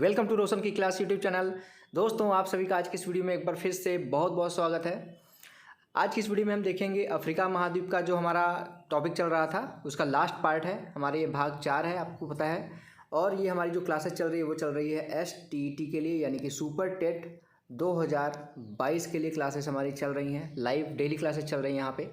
Welcome to रोशन की class YouTube channel. दोस्तों, आप सभी का आज की इस वीडियो में एक बार फिर से बहुत बहुत स्वागत है। आज की इस वीडियो में हम देखेंगे अफ्रीका महाद्वीप का जो हमारा टॉपिक चल रहा था उसका लास्ट पार्ट है। हमारे ये भाग 4 है, आपको पता है। और ये हमारी जो क्लासेस चल रही है वो चल रही है STET के लिए, यानी कि सुपर टेट 2022 के लिए क्लासेस हमारी चल रही हैं। लाइव डेली क्लासेस चल रही हैं यहाँ पे।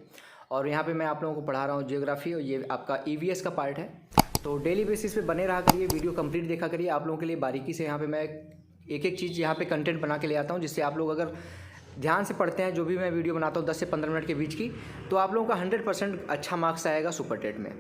और यहाँ पे मैं आप लोगों को पढ़ा रहा हूँ जियोग्राफी, और ये आपका EVS का पार्ट है। तो डेली बेसिस पे बने रहा करिए, वीडियो कंप्लीट देखा करिए। आप लोगों के लिए बारीकी से यहाँ पे मैं एक एक चीज़ यहाँ पे कंटेंट बना के ले आता हूँ, जिससे आप लोग अगर ध्यान से पढ़ते हैं जो भी मैं वीडियो बनाता हूँ 10 से 15 मिनट के बीच की, तो आप लोगों का 100% अच्छा मार्क्स आएगा सुपर टेट में।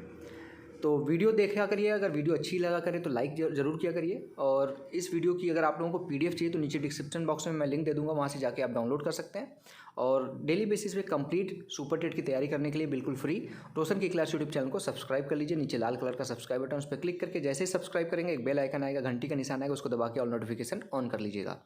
तो वीडियो देखा करिए, अगर वीडियो अच्छी लगा करे तो लाइक ज़रूर किया करिए। और इस वीडियो की अगर आप लोगों को PDF चाहिए तो नीचे डिस्क्रिप्शन बॉक्स में मैं लिंक दे दूँगा, वहाँ से जाके आप डाउनलोड कर सकते हैं। और डेली बेसिस पे कंप्लीट सुपर टेट की तैयारी करने के लिए बिल्कुल फ्री रोशन की क्लास यूट्यूब चैनल को सब्सक्राइब कर लीजिए। नीचे लाल कलर का सब्सक्राइब बटन, उस पर क्लिक करके जैसे ही सब्सक्राइब करेंगे एक बेल आइकन आएगा, घंटी का निशान आएगा, उसको दबा के ऑल नोटिफिकेशन ऑन कर लीजिएगा।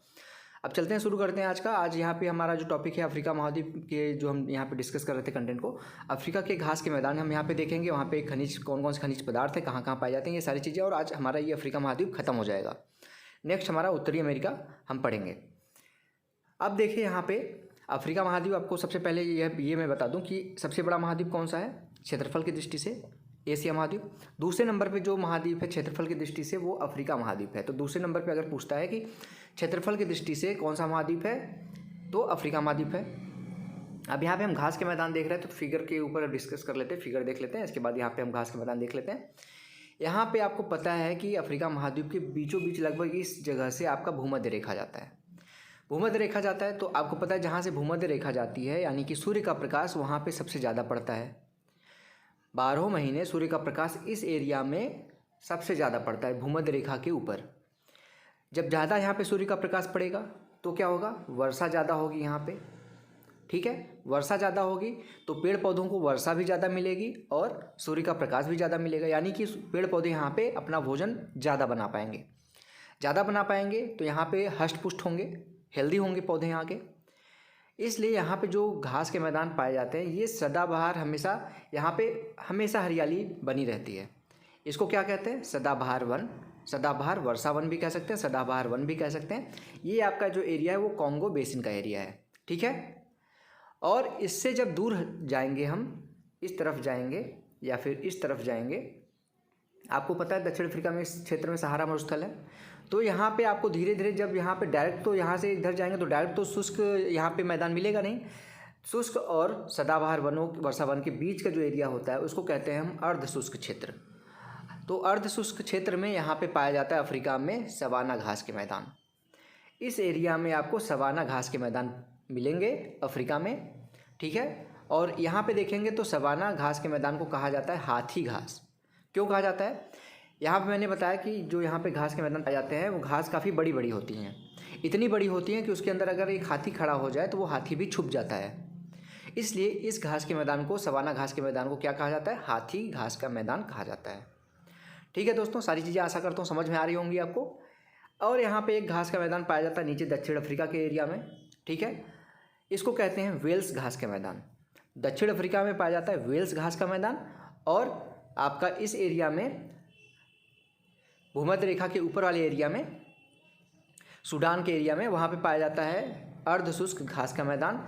अब चलते हैं, शुरू करते हैं आज यहाँ पे हमारा जो टॉपिक है अफ्रीका महाद्वीप के, जो हम यहाँ पे डिस्कस कर रहे थे कंटेंट को। अफ्रीका के घास के मैदान हम यहाँ पे देखेंगे, वहाँ पे खनिज कौन कौन से खनिज पदार्थ है, कहाँ कहाँ पाए जाते हैं, ये सारी चीज़ें। और आज हमारा ये अफ्रीका महाद्वीप खत्म हो जाएगा। नेक्स्ट हमारा उत्तरी अमेरिका हम पढ़ेंगे। अब देखिए यहाँ पे अफ्रीका महाद्वीप, आपको सबसे पहले ये मैं बता दूँ कि सबसे बड़ा महाद्वीप कौन सा है क्षेत्रफल की दृष्टि से, एशिया महाद्वीप। दूसरे नंबर पे जो महाद्वीप है क्षेत्रफल की दृष्टि से वो अफ्रीका महाद्वीप है। तो दूसरे नंबर पे अगर पूछता है कि क्षेत्रफल की दृष्टि से कौन सा महाद्वीप है, तो अफ्रीका महाद्वीप है। अब यहाँ पे हम घास के मैदान देख रहे हैं, तो फिगर के ऊपर डिस्कस कर लेते हैं, फिगर देख लेते हैं। इसके बाद यहाँ पे हम घास के मैदान देख लेते हैं। यहाँ पे आपको पता है कि अफ्रीका महाद्वीप के बीचों बीच लगभग इस जगह से आपका भूमध्य रेखा जाता है। भूमध्य रेखा जाता है, तो आपको पता है जहाँ से भूमध्य रेखा जाती है, यानी कि सूर्य का प्रकाश वहाँ पे सबसे ज़्यादा पड़ता है। 12 महीने सूर्य का प्रकाश इस एरिया में सबसे ज़्यादा पड़ता है भूमध्य रेखा के ऊपर। जब ज़्यादा यहाँ पे सूर्य का प्रकाश पड़ेगा तो क्या होगा, वर्षा ज़्यादा होगी यहाँ पे। ठीक है, वर्षा ज़्यादा होगी तो पेड़ पौधों को वर्षा भी ज़्यादा मिलेगी और सूर्य का प्रकाश भी ज़्यादा मिलेगा, यानी कि पेड़ पौधे यहाँ पे अपना भोजन ज़्यादा बना पाएंगे। ज़्यादा बना पाएंगे तो यहाँ पे हष्ट पुष्ट होंगे, हेल्दी होंगे पौधे यहाँ के। इसलिए यहाँ पे जो घास के मैदान पाए जाते हैं ये सदाबहार, हमेशा यहाँ पे हमेशा हरियाली बनी रहती है। इसको क्या कहते हैं, सदाबहार वन, सदाबहार वर्षा वन भी कह सकते हैं, सदाबहार वन भी कह सकते हैं। ये आपका जो एरिया है वो कॉन्गो बेसिन का एरिया है। ठीक है, और इससे जब दूर जाएंगे हम, इस तरफ जाएंगे या फिर इस तरफ जाएंगे, आपको पता है दक्षिण अफ्रीका में इस क्षेत्र में सहारा मरुस्थल है। तो यहाँ पे आपको धीरे धीरे, जब यहाँ पे डायरेक्ट, तो यहाँ से इधर जाएंगे तो डायरेक्ट तो शुष्क यहाँ पे मैदान मिलेगा नहीं। शुष्क और सदाबहार वनों, वर्षा वन के बीच का जो एरिया होता है उसको कहते हैं हम अर्ध शुष्क क्षेत्र। तो अर्ध शुष्क क्षेत्र में यहाँ पे पाया जाता है अफ्रीका में सवाना घास के मैदान। इस एरिया में आपको सवाना घास के मैदान मिलेंगे अफ्रीका में। ठीक है, और यहाँ पे देखेंगे तो सवाना घास के मैदान को कहा जाता है हाथी घास। क्यों कहा जाता है, यहाँ पे मैंने बताया कि जो यहाँ पे घास के मैदान पाए जाते हैं वो घास काफ़ी बड़ी बड़ी होती हैं। इतनी बड़ी होती हैं कि उसके अंदर अगर एक हाथी खड़ा हो जाए तो वो हाथी भी छुप जाता है। इसलिए इस घास के मैदान को, सवाना घास के मैदान को क्या कहा जाता है, हाथी घास का मैदान कहा जाता है। ठीक है दोस्तों, सारी चीज़ें आशा करता हूँ समझ में आ रही होंगी आपको। और यहाँ पे एक घास का मैदान पाया जाता है नीचे दक्षिण अफ्रीका के एरिया में। ठीक है, इसको कहते हैं वेल्स घास के मैदान। दक्षिण अफ्रीका में पाया जाता है वेल्स घास का मैदान। और आपका इस एरिया में भूमध्य रेखा के ऊपर वाले एरिया में, सूडान के एरिया में, वहाँ पे पाया जाता है अर्ध शुष्क घास का मैदान,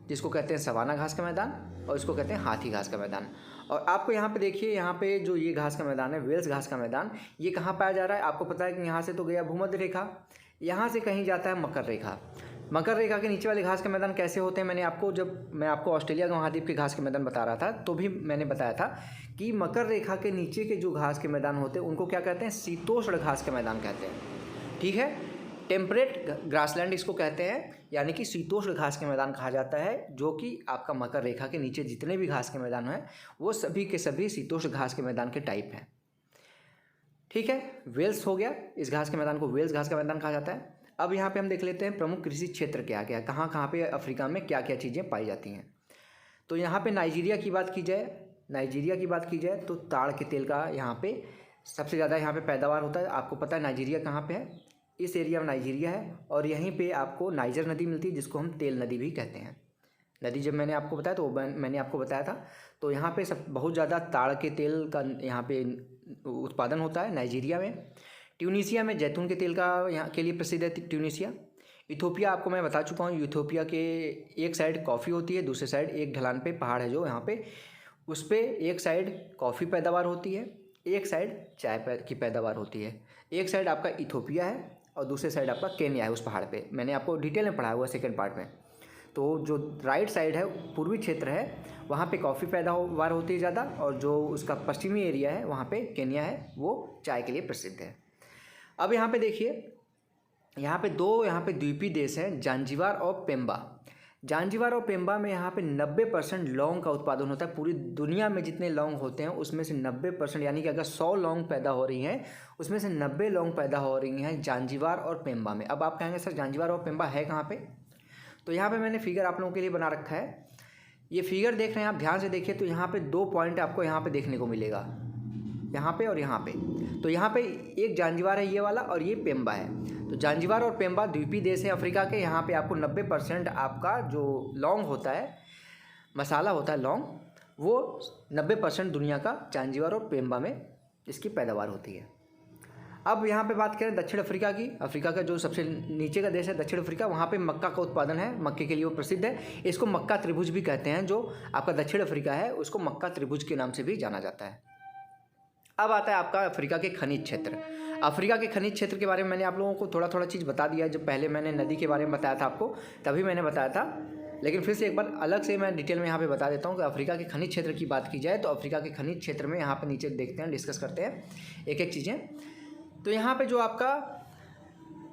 जिसको कहते हैं सवाना घास का मैदान, और इसको कहते हैं हाथी घास का मैदान। और आपको यहाँ पे देखिए, यहाँ पे जो ये घास का मैदान है, वेल्स घास का मैदान, ये कहाँ पाया जा रहा है, आपको पता है कि यहाँ से तो गया भूमध्य रेखा, यहाँ से कहीं जाता है मकर रेखा। मकर रेखा के नीचे वाले घास के मैदान कैसे होते हैं, मैंने आपको, जब मैं आपको ऑस्ट्रेलिया के महाद्वीप के घास के मैदान बता रहा था तो भी मैंने बताया था कि मकर रेखा के नीचे के जो घास के मैदान होते हैं उनको क्या कहते हैं, शीतोष्ण घास के मैदान कहते हैं। ठीक है, टेम्परेट ग्रासलैंड इसको कहते हैं, यानी कि शीतोष्ण घास के मैदान कहा जाता है, जो कि आपका मकर रेखा के नीचे जितने भी घास के मैदान हैं वो सभी के सभी शीतोष्ण घास के मैदान के टाइप हैं। ठीक है, वेल्स हो गया, इस घास के मैदान को वेल्स घास का मैदान कहा जाता है। अब यहाँ पे हम देख लेते हैं प्रमुख कृषि क्षेत्र क्या क्या है, कहाँ कहाँ पे अफ्रीका में क्या क्या चीज़ें पाई जाती हैं। तो यहाँ पे नाइजीरिया की बात की जाए, नाइजीरिया की बात की जाए तो ताड़ के तेल का यहाँ पे सबसे ज़्यादा यहाँ पे पैदावार होता है। आपको पता है नाइजीरिया कहाँ पे है, इस एरिया में नाइजीरिया है। और यहीं पे आपको नाइजर नदी मिलती है, जिसको हम तेल नदी भी कहते हैं। नदी जब मैंने आपको बताया तो मैंने आपको बताया था, तो यहाँ पे सब बहुत ज़्यादा ताड़ के तेल का यहाँ पे उत्पादन होता है नाइजीरिया में। ट्यूनीशिया में जैतून के तेल का यहाँ के लिए प्रसिद्ध है ट्यूनीशिया। इथोपिया आपको मैं बता चुका हूँ, इथोपिया के एक साइड कॉफ़ी होती है, दूसरे साइड एक ढलान पे पहाड़ है जो यहाँ पे, उस पर एक साइड कॉफ़ी पैदावार होती है, एक साइड चाय की पैदावार होती है। एक साइड आपका इथोपिया है और दूसरे साइड आपका केन्या है उस पहाड़ पे। मैंने आपको डिटेल में पढ़ाया हुआ है सेकेंड पार्ट में। तो जो राइट साइड है, पूर्वी क्षेत्र है, वहाँ पे कॉफ़ी पैदावार होती है ज़्यादा, और जो उसका पश्चिमी एरिया है वहाँ पे केन्या है, वो चाय के लिए प्रसिद्ध है। अब यहाँ पे देखिए, यहाँ पे यहाँ पे द्वीपीय देश हैं, जांजिबार और पेम्बा। जांजिबार और पेम्बा में यहाँ पे 90% लौंग का उत्पादन होता है। पूरी दुनिया में जितने लौंग होते हैं उसमें से 90%, यानी कि अगर 100 लौंग पैदा हो रही हैं उसमें से 90 लौंग पैदा हो रही हैं जांजिबार और पेम्बा में। अब आप कहेंगे सर जांजिबार और पेम्बा है कहाँ पे? तो यहाँ पे मैंने फिगर आप लोगों के लिए बना रखा है। ये फिगर देख रहे हैं आप, ध्यान से देखिए तो यहाँ पे 2 पॉइंट आपको यहाँ पे देखने को मिलेगा, यहाँ पे और यहाँ पे। तो यहाँ पे एक जांजिबार है ये वाला और ये पेम्बा है। तो जांजिबार और पेम्बा द्वीपीय देश है अफ्रीका के। यहाँ पे आपको 90% आपका जो लौंग होता है, मसाला होता है लौंग, वो 90% दुनिया का जांजिबार और पेम्बा में इसकी पैदावार होती है। अब यहाँ पे बात करें दक्षिण अफ्रीका की। अफ्रीका का जो सबसे नीचे का देश है दक्षिण अफ्रीका, वहाँ पे मक्का का उत्पादन है, मक्के के लिए वो प्रसिद्ध है। इसको मक्का त्रिभुज भी कहते हैं। जो आपका दक्षिण अफ्रीका है उसको मक्का त्रिभुज के नाम से भी जाना जाता है। अब आता है आपका अफ्रीका के खनिज क्षेत्र। अफ्रीका के खनिज क्षेत्र के बारे में मैंने आप लोगों को थोड़ा थोड़ा चीज़ बता दिया। जब पहले मैंने नदी के बारे में बताया था आपको, तभी मैंने बताया था, लेकिन फिर से एक बार अलग से मैं डिटेल में यहाँ पे बता देता हूँ कि अफ्रीका के खनिज क्षेत्र की बात की जाए तो अफ्रीका के खनिज क्षेत्र में यहाँ पे नीचे देखते हैं, डिस्कस करते हैं एक एक चीज़ें। तो यहाँ पे जो आपका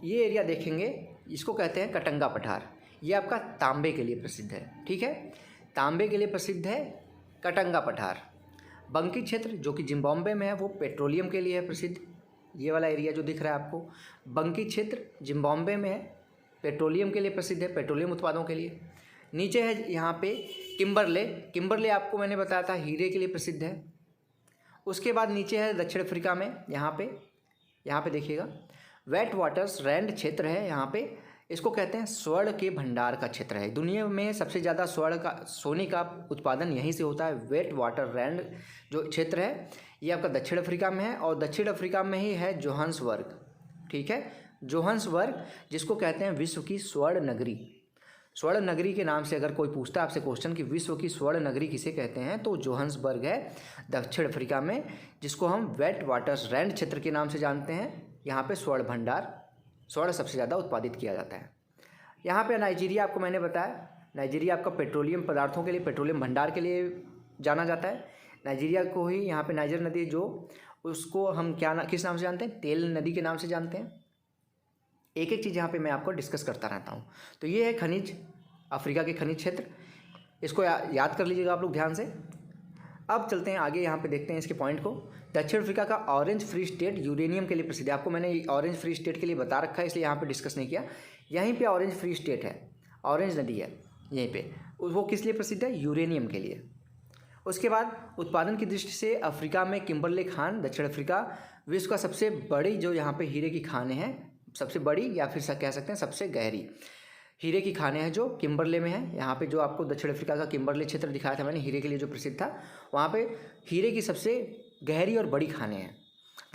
ये एरिया देखेंगे, इसको कहते हैं कटंगा पठार। ये आपका तांबे के लिए प्रसिद्ध है, ठीक है, तांबे के लिए प्रसिद्ध है कटंगा पठार। बंकी क्षेत्र जो कि जिम्बाब्वे में है, वो पेट्रोलियम के लिए है प्रसिद्ध। ये वाला एरिया जो दिख रहा है आपको, बंकी क्षेत्र जिम्बाब्वे में है, पेट्रोलियम के लिए प्रसिद्ध है, पेट्रोलियम उत्पादों के लिए। नीचे है यहाँ पे किम्बरले। किम्बरले आपको मैंने बताया था हीरे के लिए प्रसिद्ध है। उसके बाद नीचे है दक्षिण अफ्रीका में, यहाँ पे देखिएगा वेट वाटर्स रैंड क्षेत्र है। यहाँ पे इसको कहते हैं स्वर्ण के भंडार का क्षेत्र है। दुनिया में सबसे ज़्यादा सोने का उत्पादन यहीं से होता है। वेट वाटर रैंड जो क्षेत्र है ये आपका दक्षिण अफ्रीका में है, और दक्षिण अफ्रीका में ही है जोहान्सबर्ग, ठीक है, जोहान्सबर्ग, जिसको कहते हैं विश्व की स्वर्ण नगरी। स्वर्ण नगरी के नाम से अगर कोई पूछता है आपसे क्वेश्चन कि विश्व की स्वर्ण नगरी किसे कहते हैं, तो जोहान्सबर्ग है दक्षिण अफ्रीका में, जिसको हम वेट वाटर्स रैंड क्षेत्र के नाम से जानते हैं। यहाँ पे स्वर्ण भंडार, स्वर्ण सबसे ज़्यादा उत्पादित किया जाता है। यहाँ पे नाइजीरिया आपको मैंने बताया, नाइजीरिया आपका पेट्रोलियम पदार्थों के लिए, पेट्रोलियम भंडार के लिए जाना जाता है। नाइजीरिया को ही यहाँ पे नाइजर नदी जो, उसको हम किस नाम से जानते हैं? तेल नदी के नाम से जानते हैं। एक एक चीज़ यहाँ पे मैं आपको डिस्कस करता रहता हूँ। तो ये है खनिज, अफ्रीका के खनिज क्षेत्र, इसको याद कर लीजिएगा आप लोग ध्यान से। अब चलते हैं आगे, यहाँ पे देखते हैं इसके पॉइंट को। दक्षिण अफ्रीका का ऑरेंज फ्री स्टेट यूरेनियम के लिए प्रसिद्ध है। आपको मैंने ऑरेंज फ्री स्टेट के लिए बता रखा है, इसलिए यहाँ पे डिस्कस नहीं किया। यहीं पे ऑरेंज फ्री स्टेट है, ऑरेंज नदी है यहीं पे, वो किस लिए प्रसिद्ध है? यूरेनियम के लिए। उसके बाद उत्पादन की दृष्टि से अफ्रीका में किम्बरले खान, दक्षिण अफ्रीका विश्व का सबसे बड़ी जो यहाँ पे हीरे की खानें हैं, सबसे बड़ी या फिर कह सकते हैं सबसे गहरी हीरे की खानें हैं जो किम्बरले में है। यहाँ पे जो आपको दक्षिण अफ्रीका का किम्बरले क्षेत्र दिखाया था मैंने, हीरे के लिए जो प्रसिद्ध था, वहाँ पे हीरे की सबसे गहरी और बड़ी खानें हैं।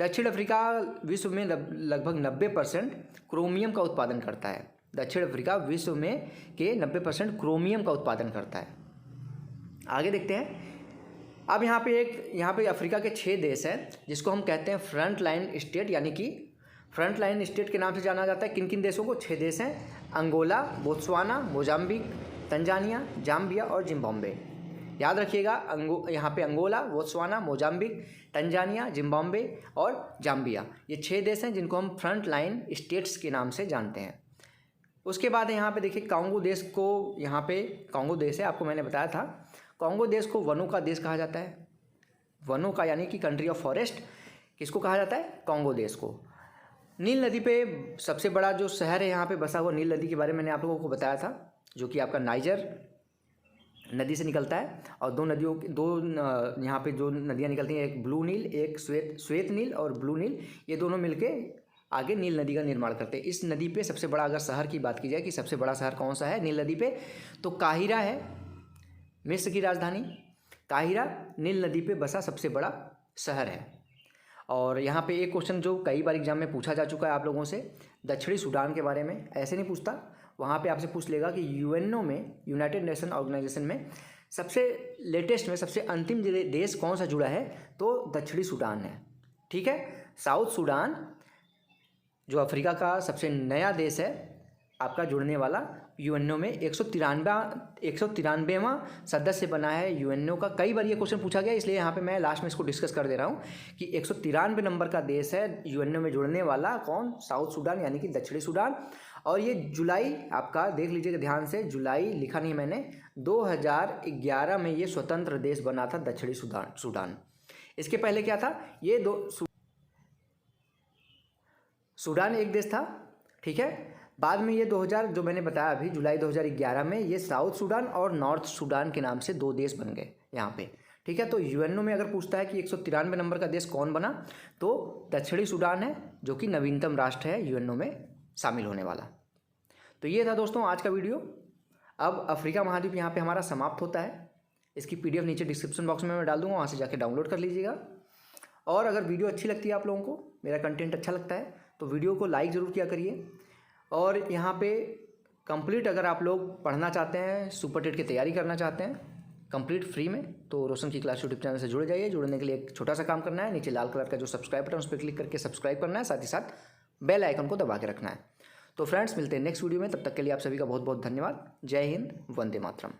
दक्षिण अफ्रीका विश्व में लगभग 90% क्रोमियम का उत्पादन करता है। दक्षिण अफ्रीका विश्व में के 90% क्रोमियम का उत्पादन करता है। आगे देखते हैं। अब यहाँ पे अफ्रीका के 6 देश हैं जिसको हम कहते हैं फ्रंट लाइन स्टेट, यानी कि फ्रंट लाइन स्टेट के नाम से जाना जाता है। किन किन देशों को? 6 देश हैं, Angola, Botswana, Mozambique, Tanzania, Zambia और जिम्बाब्वे। याद रखिएगा, यहाँ पे Angola, Botswana, Mozambique, Tanzania, Zimbabwe और जाम्बिया, ये 6 देश हैं जिनको हम फ्रंट लाइन स्टेट्स के नाम से जानते हैं। उसके बाद यहाँ पे देखिए कांगो देश को, यहाँ पे कांगो देश है, आपको मैंने बताया था कांगो देश को वनों का देश कहा जाता है। वनों का यानी कि कंट्री ऑफ फॉरेस्ट किसको कहा जाता है? कांगो देश को। नील नदी पे सबसे बड़ा जो शहर है यहाँ पे बसा हुआ, नील नदी के बारे में मैंने आप लोगों को बताया था, जो कि आपका नाइजर नदी से निकलता है। और दो यहाँ पे जो नदियाँ निकलती हैं, एक ब्लू नील, एक श्वेत नील और ब्लू नील, ये दोनों मिलके आगे नील नदी का निर्माण करते हैं। इस नदी पे सबसे बड़ा अगर शहर की बात की जाए कि सबसे बड़ा शहर कौन सा है नील नदी पे, तो काहिरा है, मिस्र की राजधानी काहिरा नील नदी पे बसा सबसे बड़ा शहर है। और यहाँ पे एक क्वेश्चन जो कई बार एग्जाम में पूछा जा चुका है आप लोगों से, दक्षिणी सूडान के बारे में, ऐसे नहीं पूछता, वहाँ पे आपसे पूछ लेगा कि यूएनओ में, यूनाइटेड नेशन ऑर्गेनाइजेशन में सबसे लेटेस्ट में सबसे अंतिम देश कौन सा जुड़ा है, तो दक्षिणी सूडान है। ठीक है, साउथ सूडान जो अफ्रीका का सबसे नया देश है आपका जुड़ने वाला, यूएनओ में 193वां सदस्य बना है यूएनओ का। कई बार ये क्वेश्चन पूछा गया, इसलिए यहाँ पे मैं लास्ट में इसको डिस्कस कर दे रहा हूँ कि 193 नंबर का देश है यूएनओ में जुड़ने वाला, कौन, साउथ सूडान यानी कि दक्षिणी सूडान। और ये जुलाई, आपका देख लीजिएगा ध्यान से, जुलाई लिखा नहीं मैंने, 2011 में ये स्वतंत्र देश बना था दक्षिणी सूडान। इसके पहले क्या था, ये सूडान एक देश था। ठीक है, बाद में ये 2000 जो मैंने बताया अभी, जुलाई 2011 में ये साउथ सूडान और नॉर्थ सूडान के नाम से दो देश बन गए यहाँ पे। ठीक है, तो यूएनओ में अगर पूछता है कि 193 नंबर का देश कौन बना, तो दक्षिणी सूडान है, जो कि नवीनतम राष्ट्र है यूएनओ में शामिल होने वाला। तो ये था दोस्तों आज का वीडियो। अब अफ्रीका महाद्वीप यहाँ पे हमारा समाप्त होता है। इसकी PDF नीचे डिस्क्रिप्शन बॉक्स में मैं डाल दूँगा, वहाँ से जाके डाउनलोड कर लीजिएगा। और अगर वीडियो अच्छी लगती है आप लोगों को, मेरा कंटेंट अच्छा लगता है, तो वीडियो को लाइक ज़रूर किया करिए। और यहाँ पे कंप्लीट अगर आप लोग पढ़ना चाहते हैं, सुपर टेट की तैयारी करना चाहते हैं कंप्लीट फ्री में, तो रोशन की क्लास यूट्यूब चैनल से जुड़ जाइए। जुड़ने के लिए एक छोटा सा काम करना है, नीचे लाल कलर का जो सब्सक्राइब बटन उस पर क्लिक करके सब्सक्राइब करना है, साथ ही साथ बेल आइकन को दबा के रखना है। तो फ्रेंड्स, मिलते हैं नेक्स्ट वीडियो में, तब तक के लिए आप सभी का बहुत बहुत धन्यवाद। जय हिंद, वंदे मातरम।